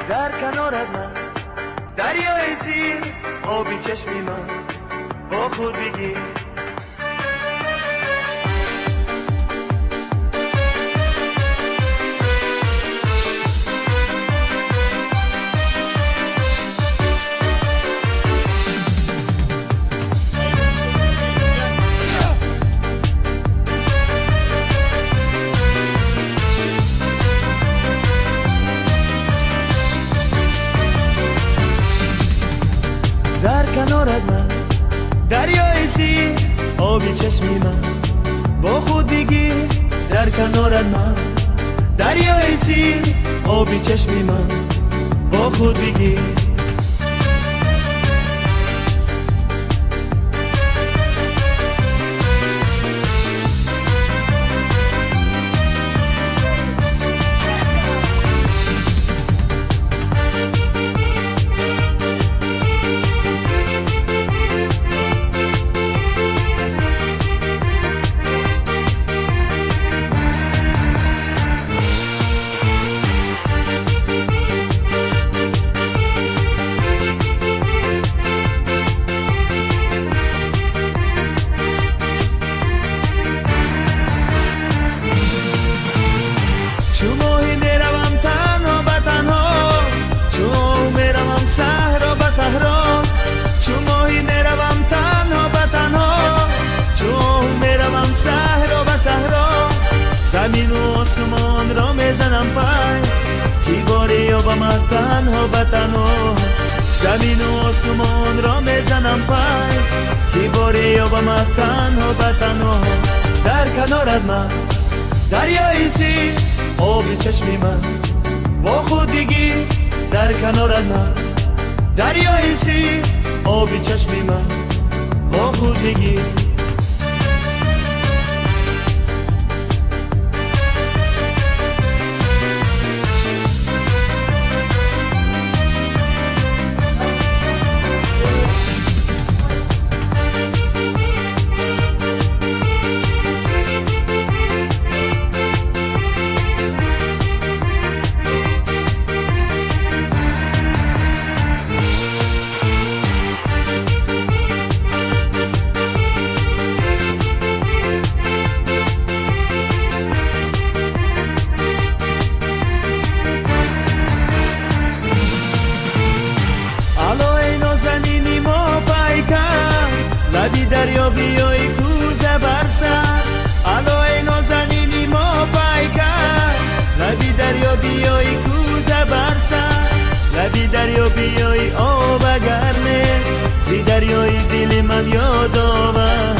در کنارت من، دریای زیر آبی چشمی من، با خود بگیر در کنارت من، دریای زیر آبی چشمی من، با خود بگیر در کنارت من، دریای زیر آبی چشمی من، با خود بگیر زمین و آسمان را میزنم پای کی باری یا با من تنها به تنها زمین و آسمان را میزنم پای کی باری یا با من تنها به تنها در کنارت من دریای زیر آبی چشمی من با خود بگیر در کنارت من دریای زیر آبی چشمی من با خود بگیر لبی دریا بیای کوزه برسر الای نازنینی ما پیکر لبی دریا بیای کوزه برسر لبی دریا بیای آب گرمه زی دریای دل من یاد آور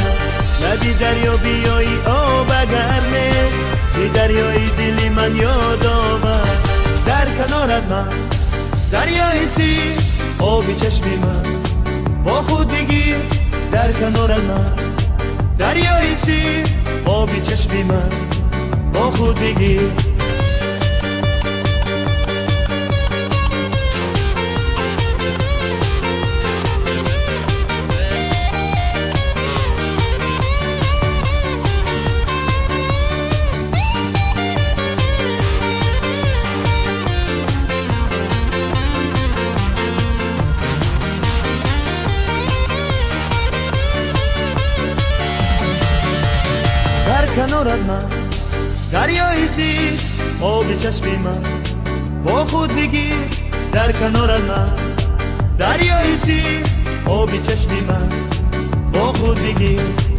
لبی دریا بیای آب گرمه زی دریای دل من یاد آور در کنارت من دریای زیر آبی چشمی من با خود بگیر در کنارت من دریای زیر آبی چشمی من با خود بگیر کنارت من دریای زیر آبی چشمی من با خود بگیر در کنارت من دریای زیر آبی چشمی من با خود بگیر